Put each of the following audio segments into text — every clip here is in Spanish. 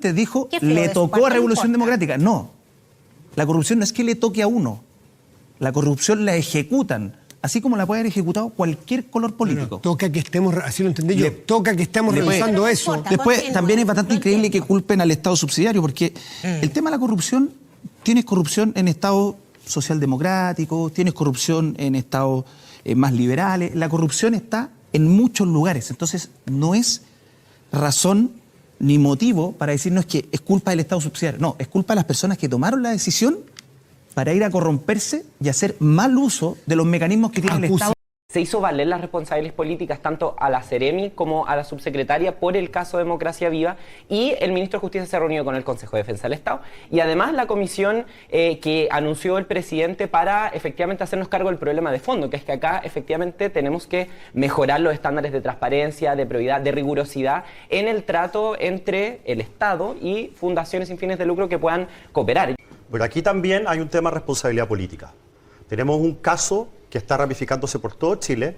Te dijo, Qué feo le de su tocó parte, a Revolución no importa. Democrática. No, la corrupción no es que le toque a uno. La corrupción la ejecutan, así como la puede haber ejecutado cualquier color político. No, toca que estemos, así lo entendí yo, toca que estemos le puede- revisando Pero no eso. importa. Después, Continúe, también es bastante lo increíble que entiendo. culpen al Estado subsidiario, porque el tema de la corrupción, tienes corrupción en estados socialdemocráticos, tienes corrupción en estados más liberales, la corrupción está en muchos lugares, entonces no es razón ni motivo para decirnos que es culpa del Estado subsidiario, no, es culpa de las personas que tomaron la decisión para ir a corromperse y hacer mal uso de los mecanismos que tiene el Estado. Se hizo valer las responsabilidades políticas tanto a la Seremi como a la subsecretaria por el caso Democracia Viva, y el ministro de Justicia se reunió con el Consejo de Defensa del Estado y además la comisión que anunció el presidente para efectivamente hacernos cargo del problema de fondo, que es que acá efectivamente tenemos que mejorar los estándares de transparencia, de probidad, de rigurosidad en el trato entre el Estado y fundaciones sin fines de lucro que puedan cooperar. Pero aquí también hay un tema de responsabilidad política. Tenemos un caso que está ramificándose por todo Chile,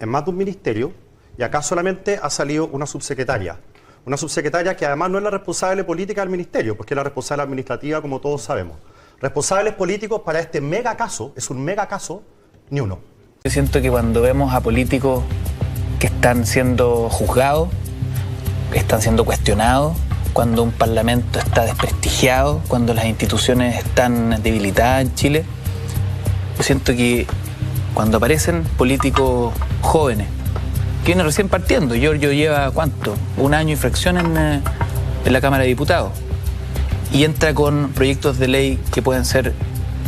en más de un ministerio, y acá solamente ha salido una subsecretaria. Una subsecretaria que además no es la responsable política del ministerio, porque es la responsable administrativa, como todos sabemos. Responsables políticos para este mega caso, es un mega caso, ni uno. Yo siento que cuando vemos a políticos que están siendo juzgados, que están siendo cuestionados, cuando un parlamento está desprestigiado, cuando las instituciones están debilitadas en Chile, yo siento que cuando aparecen políticos jóvenes, que vienen recién partiendo, Giorgio lleva, ¿cuánto? 1 año y fracción en la Cámara de Diputados, y entra con proyectos de ley que pueden ser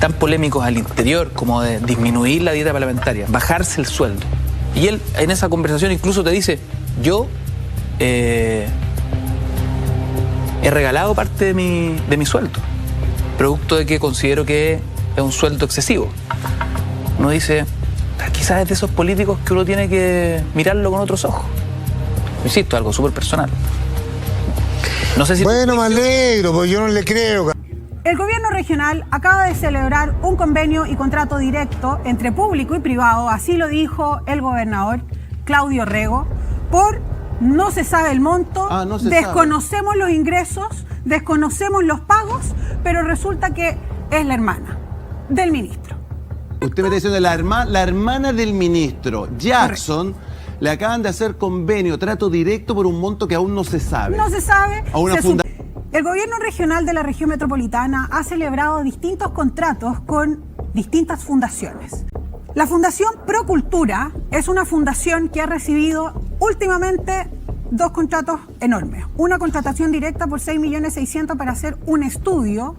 tan polémicos al interior como de disminuir la dieta parlamentaria, bajarse el sueldo. Y él en esa conversación incluso te dice, yo he regalado parte de mi sueldo, producto de que considero que es un sueldo excesivo. Uno dice, quizás es de esos políticos que uno tiene que mirarlo con otros ojos. Insisto, algo súper personal. No sé si... Bueno, me alegro, porque yo no le creo. El gobierno regional acaba de celebrar un convenio y contrato directo entre público y privado, así lo dijo el gobernador Claudio Rego, por no se sabe el monto, desconocemos los ingresos, desconocemos los pagos, pero resulta que es la hermana del ministro. Usted me está diciendo la hermana del ministro, Jackson, le acaban de hacer convenio, trato directo por un monto que aún no se sabe. No se sabe. A una El gobierno regional de la región metropolitana ha celebrado distintos contratos con distintas fundaciones. La Fundación Procultura es una fundación que ha recibido últimamente 2 contratos enormes. Una contratación directa por 6.600.000 para hacer un estudio.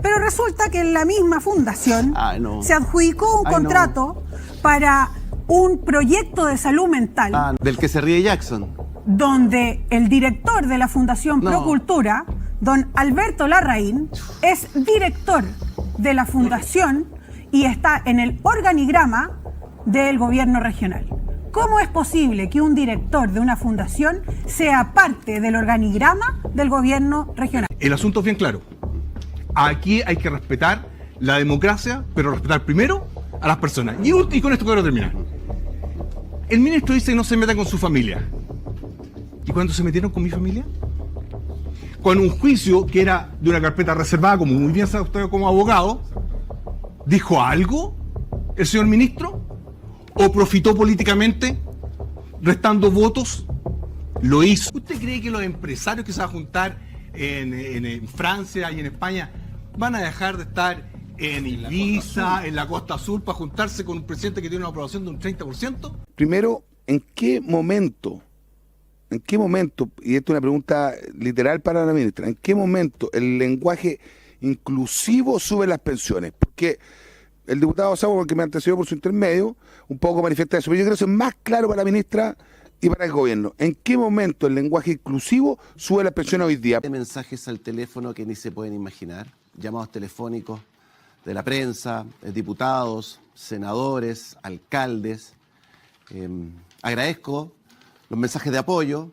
Pero resulta que en la misma fundación se adjudicó un contrato para un proyecto de salud mental. Del que se ríe Jackson. Donde el director de la Fundación Procultura, don Alberto Larraín, es director de la fundación y está en el organigrama del gobierno regional. ¿Cómo es posible que un director de una fundación sea parte del organigrama del gobierno regional? El asunto es bien claro. Aquí hay que respetar la democracia, pero respetar primero a las personas. Y con esto quiero terminar. El ministro dice que no se metan con su familia. ¿Y cuándo se metieron con mi familia? Con un juicio que era de una carpeta reservada, como muy bien sabe usted como abogado, ¿dijo algo el señor ministro? ¿O profitó políticamente restando votos? Lo hizo. ¿Usted cree que los empresarios que se van a juntar en Francia y en España van a dejar de estar en Ibiza, en la Costa Azul, para juntarse con un presidente que tiene una aprobación de un 30%? Primero, ¿en qué momento, y esto es una pregunta literal para la ministra, en qué momento el lenguaje inclusivo sube las pensiones? Porque el diputado Sabo, que me antecedió por su intermedio, un poco manifiesta eso, pero yo creo que eso es más claro para la ministra y para el gobierno. ¿En qué momento el lenguaje inclusivo sube las pensiones hoy día? Mensajes al teléfono que ni se pueden imaginar, llamados telefónicos de la prensa, diputados, senadores, alcaldes. Agradezco los mensajes de apoyo,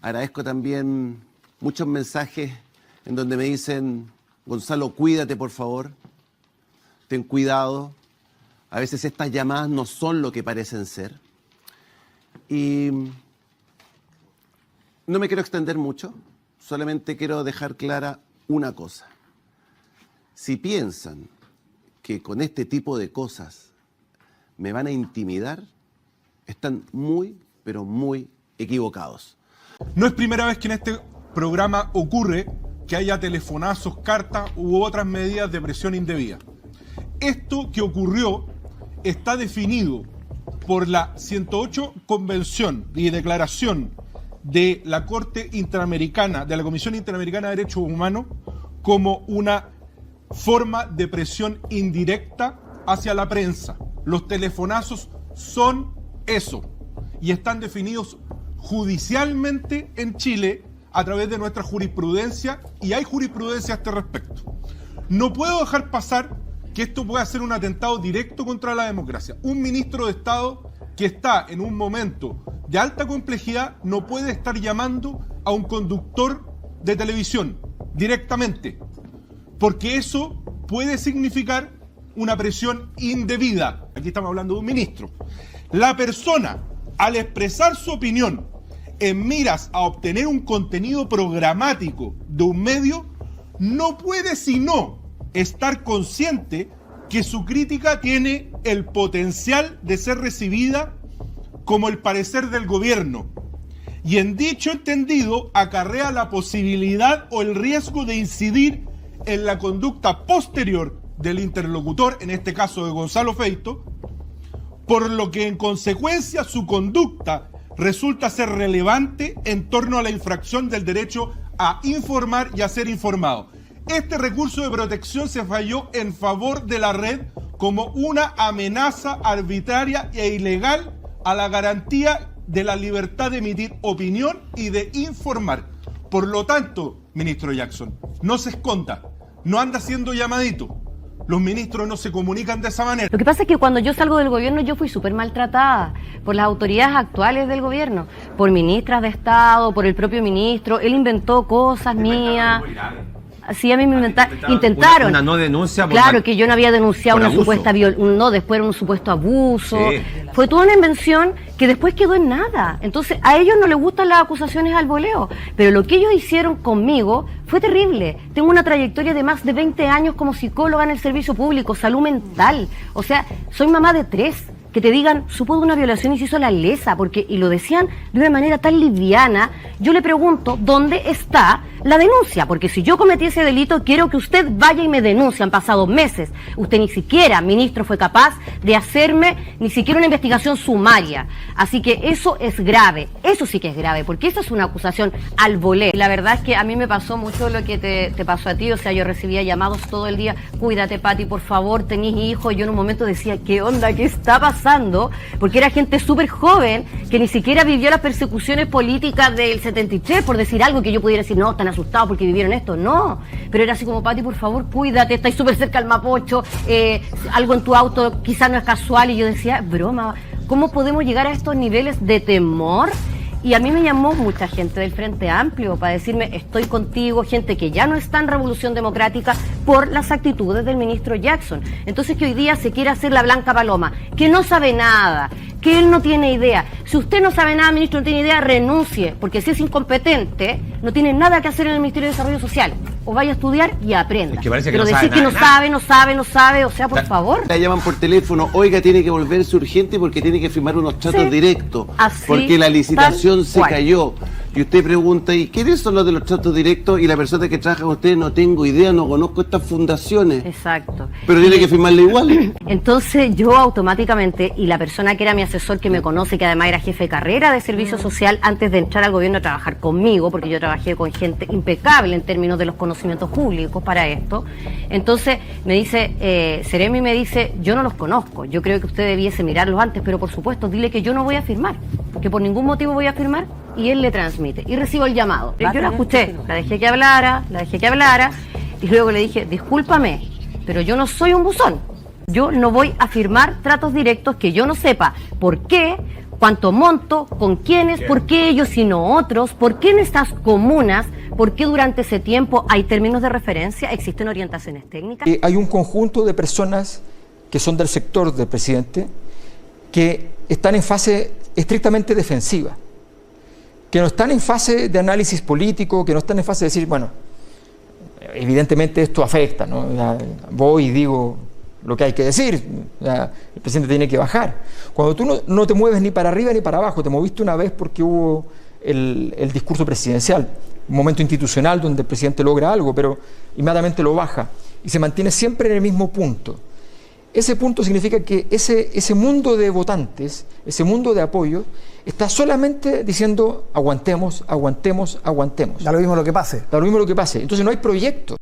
agradezco también muchos mensajes en donde me dicen, Gonzalo, cuídate por favor, ten cuidado, a veces estas llamadas no son lo que parecen ser. Y no me quiero extender mucho, solamente quiero dejar clara una cosa. Si piensan que con este tipo de cosas me van a intimidar, están muy, pero muy equivocados. No es primera vez que en este programa ocurre que haya telefonazos, cartas u otras medidas de presión indebida. Esto que ocurrió está definido por la 108 Convención y Declaración de la Corte Interamericana, de la Comisión Interamericana de Derechos Humanos, como una forma de presión indirecta hacia la prensa. Los telefonazos son eso y están definidos judicialmente en Chile a través de nuestra jurisprudencia, y hay jurisprudencia a este respecto. No puedo dejar pasar que esto pueda ser un atentado directo contra la democracia. Un ministro de Estado que está en un momento de alta complejidad no puede estar llamando a un conductor de televisión directamente, porque eso puede significar una presión indebida. Aquí estamos hablando de un ministro. La persona, al expresar su opinión en miras a obtener un contenido programático de un medio, no puede sino estar consciente que su crítica tiene el potencial de ser recibida como el parecer del gobierno, y en dicho entendido acarrea la posibilidad o el riesgo de incidir en la conducta posterior del interlocutor, en este caso de Gonzalo Feito, por lo que en consecuencia su conducta resulta ser relevante en torno a la infracción del derecho a informar y a ser informado. Este recurso de protección se falló en favor de la red como una amenaza arbitraria e ilegal a la garantía de la libertad de emitir opinión y de informar. Por lo tanto, ministro Jackson, no se esconda, no anda haciendo llamadito. Los ministros no se comunican de esa manera. Lo que pasa es que cuando yo salgo del gobierno yo fui súper maltratada por las autoridades actuales del gobierno, por ministras de Estado, por el propio ministro. Él inventó cosas mías. Sí, a mí me intentaron. Una no denuncia. Claro, que yo no había denunciado una abuso. Supuesta no, después era un supuesto abuso. Sí. Fue toda una invención que después quedó en nada. Entonces, a ellos no les gustan las acusaciones al voleo. Pero lo que ellos hicieron conmigo fue terrible. Tengo una trayectoria de más de 20 años como psicóloga en el servicio público, salud mental. O sea, soy mamá de 3. Que te digan, supo de una violación y se hizo la lesa, y lo decían de una manera tan liviana. Yo le pregunto, ¿dónde está la denuncia? Porque si yo cometí ese delito, quiero que usted vaya y me denuncie. Han pasado meses. Usted ni siquiera, ministro, fue capaz de hacerme ni siquiera una investigación sumaria. Así que eso es grave. Eso sí que es grave, porque eso es una acusación al voleo. La verdad es que a mí me pasó mucho lo que te pasó a ti. O sea, yo recibía llamados todo el día. Cuídate, Pati, por favor, tenés hijos. Yo en un momento decía, ¿qué onda? ¿Qué está pasando? Porque era gente súper joven que ni siquiera vivió las persecuciones políticas del 73, por decir algo que yo pudiera decir, no, están asustados porque vivieron esto. No, pero era así como, Pati, por favor, cuídate, estáis súper cerca al Mapocho, algo en tu auto quizás no es casual. Y yo decía, broma, ¿cómo podemos llegar a estos niveles de temor? Y a mí me llamó mucha gente del Frente Amplio para decirme, estoy contigo, gente que ya no está en Revolución Democrática por las actitudes del ministro Jackson. Entonces que hoy día se quiere hacer la blanca paloma, que no sabe nada, que él no tiene idea. Si usted no sabe nada, ministro, no tiene idea, renuncie, porque si es incompetente, no tiene nada que hacer en el Ministerio de Desarrollo Social. O vaya a estudiar y aprenda. Es que parece que pero no decir sabe que no sabe, o sea, por favor. La llaman por teléfono, oiga, tiene que volverse urgente porque tiene que firmar unos tratos Sí. directos, Así, porque la licitación se cual. cayó. Y usted pregunta, ¿y quiénes son los de los tratos directos? Y la persona que trabaja con ustedes, no tengo idea, no conozco estas fundaciones. Exacto. Pero tiene que firmarle igual. Entonces yo automáticamente, y la persona que era mi asesor, que me conoce, que además era jefe de carrera de servicio social, antes de entrar al gobierno a trabajar conmigo, porque yo trabajé con gente impecable en términos de los conocimientos públicos para esto, entonces me dice, Seremi me dice, yo no los conozco, yo creo que usted debiese mirarlos antes, pero por supuesto, dile que yo no voy a firmar, que por ningún motivo voy a firmar, y él le transmite, y recibo el llamado. Yo la escuché, la dejé que hablara, y luego le dije, discúlpame, pero yo no soy un buzón. Yo no voy a firmar tratos directos que yo no sepa por qué, cuánto monto, con quiénes, por qué ellos y no otros, por qué en estas comunas, por qué durante ese tiempo hay términos de referencia, existen orientaciones técnicas. Hay un conjunto de personas que son del sector del presidente que están en fase estrictamente defensiva. que no están en fase de análisis político, que no están en fase de decir, bueno, evidentemente esto afecta, ¿no? Ya voy y digo lo que hay que decir, ya el presidente tiene que bajar. Cuando tú no te mueves ni para arriba ni para abajo, te moviste una vez porque hubo el discurso presidencial, un momento institucional donde el presidente logra algo, pero inmediatamente lo baja y se mantiene siempre en el mismo punto. Ese punto significa que ese mundo de votantes, ese mundo de apoyo, está solamente diciendo aguantemos, aguantemos, aguantemos. Da lo mismo lo que pase. Da lo mismo lo que pase. Entonces no hay proyecto.